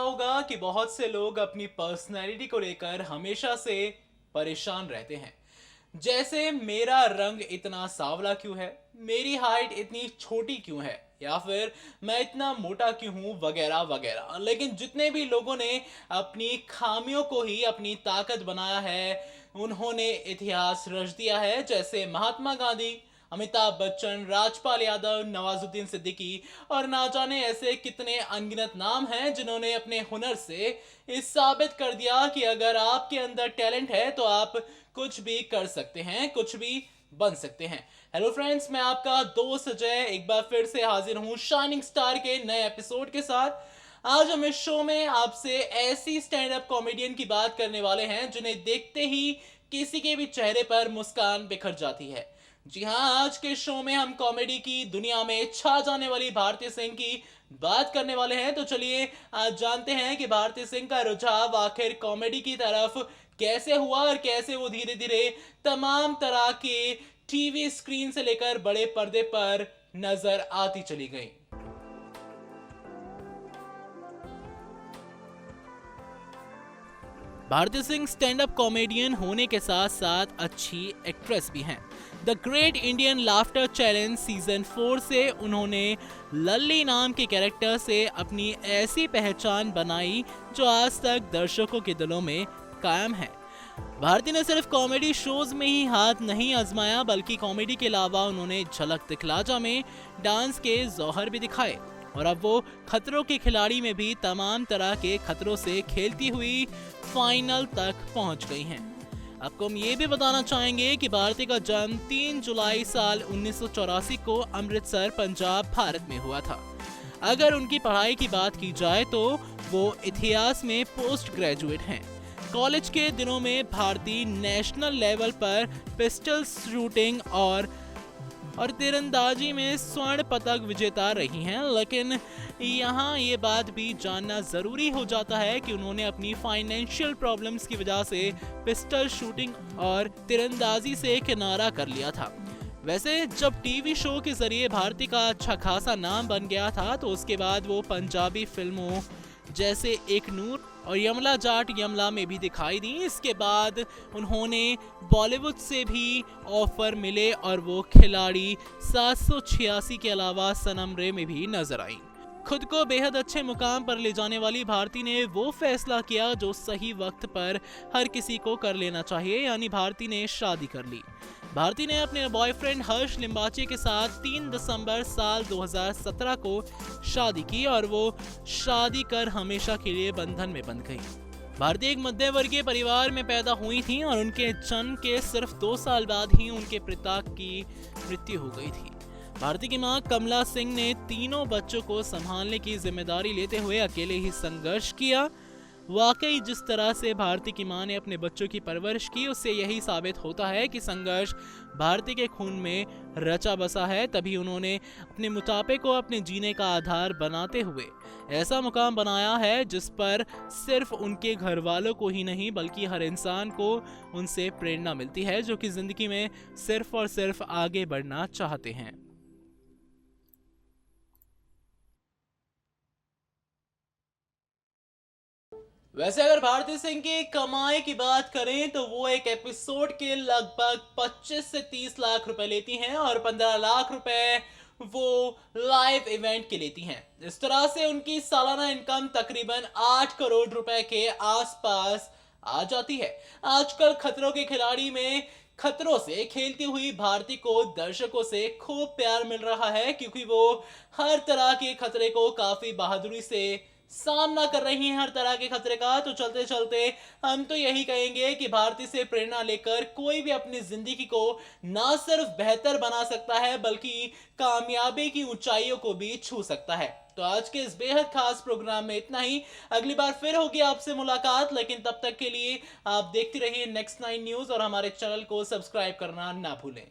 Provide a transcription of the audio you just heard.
होगा कि बहुत से लोग अपनी पर्सनैलिटी को लेकर हमेशा से परेशान रहते हैं। जैसे मेरा रंग इतना सांवला क्यों है, मेरी हाइट इतनी छोटी क्यों है, या फिर मैं इतना मोटा क्यों हूं, वगैरह वगैरह। लेकिन जितने भी लोगों ने अपनी खामियों को ही अपनी ताकत बनाया है, उन्होंने इतिहास रच दिया है। जैसे महात्मा गांधी, अमिताभ बच्चन, राजपाल यादव, नवाजुद्दीन सिद्दीकी और ना जाने ऐसे कितने अनगिनत नाम हैं जिन्होंने अपने हुनर से इस साबित कर दिया कि अगर आपके अंदर टैलेंट है तो आप कुछ भी कर सकते हैं, कुछ भी बन सकते हैं। हेलो फ्रेंड्स, मैं आपका दोस्त अजय एक बार फिर से हाजिर हूं शाइनिंग स्टार के नए एपिसोड के साथ। आज हम इस शो में आपसे ऐसी स्टैंड अप कॉमेडियन की बात करने वाले हैं जिन्हें देखते ही किसी के भी चेहरे पर मुस्कान बिखर जाती है। जी हाँ, आज के शो में हम कॉमेडी की दुनिया में छा जाने वाली भारती सिंह की बात करने वाले हैं। तो चलिए आज जानते हैं कि भारती सिंह का रुझाव आखिर कॉमेडी की तरफ कैसे हुआ और कैसे वो धीरे धीरे तमाम तरह के टीवी स्क्रीन से लेकर बड़े पर्दे पर नजर आती चली गई। Bharti Singh stand up comedian होने के साथ साथ अच्छी एक्ट्रेस भी हैं। The great Indian laughter challenge season 4 से उन्होंने लल्ली नाम के कैरेक्टर से अपनी ऐसी पहचान बनाई जो आज तक दर्शकों के दिलों में कायम है। भारती ने सिर्फ कॉमेडी शोज में ही हाथ नहीं आजमाया, बल्कि कॉमेडी के अलावा उन्होंने झलक दिखलाजा में डांस के जौहर भी दिखाए और अब वो खतरों के खिलाड़ी में भी तमाम तरह के खतरों से खेलती हुई फाइनल तक पहुंच गई हैं। आपको हम ये भी बताना चाहेंगे कि भारती का जन्म 3 जुलाई साल 1984 को अमृतसर, पंजाब, भारत में हुआ था। अगर उनकी पढ़ाई की बात की जाए तो वो इतिहास में पोस्ट ग्रेजुएट हैं। कॉलेज के दिनों में भारती नेशनल लेवल पर पिस्टल शूटिंग और तीरंदाजी में स्वर्ण पदक विजेता रही हैं। लेकिन यहाँ ये बात भी जानना जरूरी हो जाता है कि उन्होंने अपनी फाइनेंशियल प्रॉब्लम्स की वजह से पिस्टल शूटिंग और तीरंदाजी से किनारा कर लिया था। वैसे जब टीवी शो के जरिए भारती का अच्छा खासा नाम बन गया था तो उसके बाद वो पंजाबी फिल्मों जैसे एक नूर और यमला जाट यमला में भी दिखाई दी। इसके बाद उन्होंने बॉलीवुड से भी ऑफर मिले और वो खिलाड़ी 786 के अलावा सनम रे में भी नजर आई। खुद को बेहद अच्छे मुकाम पर ले जाने वाली भारती ने वो फैसला किया जो सही वक्त पर हर किसी को कर लेना चाहिए, यानी भारती ने शादी कर ली। भारती ने अपने बॉयफ्रेंड हर्ष लिम्बाचे के साथ 3 दिसंबर साल 2017 को शादी की और वो शादी कर हमेशा के लिए बंधन में बंध गई। भारती एक मध्यवर्गीय परिवार में पैदा हुई थी और उनके जन्म के सिर्फ 2 साल बाद ही उनके पिता की मृत्यु हो गई थी। भारती की मां कमला सिंह ने तीनों बच्चों को संभालने की जिम्मेदारी लेते हुए अकेले ही संघर्ष किया। वाकई जिस तरह से भारती की मां ने अपने बच्चों की परवरिश की उससे यही साबित होता है कि संघर्ष भारती के खून में रचा बसा है। तभी उन्होंने अपने मोटापे को अपने जीने का आधार बनाते हुए ऐसा मुकाम बनाया है जिस पर सिर्फ उनके घर वालों को ही नहीं बल्कि हर इंसान को उनसे प्रेरणा मिलती है जो कि जिंदगी में सिर्फ और सिर्फ आगे बढ़ना चाहते हैं। वैसे अगर भारती सिंह की कमाई की बात करें तो वो एक एपिसोड के लगभग 25 से 30 लाख रुपए लेती हैं और 15 लाख रुपए वो लाइव इवेंट के लेती हैं। इस तरह से उनकी सालाना इनकम तकरीबन 8 करोड़ रुपए के आसपास आ जाती है। आजकल खतरों के खिलाड़ी में खतरों से खेलती हुई भारती को दर्शकों से खूब प्यार मिल रहा है क्योंकि वो हर तरह के खतरे को काफी बहादुरी से सामना कर रही हैं, हर तरह के खतरे का। तो चलते चलते हम तो यही कहेंगे कि भारती से प्रेरणा लेकर कोई भी अपनी जिंदगी को ना सिर्फ बेहतर बना सकता है बल्कि कामयाबी की ऊंचाइयों को भी छू सकता है। तो आज के इस बेहद खास प्रोग्राम में इतना ही। अगली बार फिर होगी आपसे मुलाकात, लेकिन तब तक के लिए आप देखते रहिए नेक्स्ट 9 न्यूज और हमारे चैनल को सब्सक्राइब करना ना भूलें।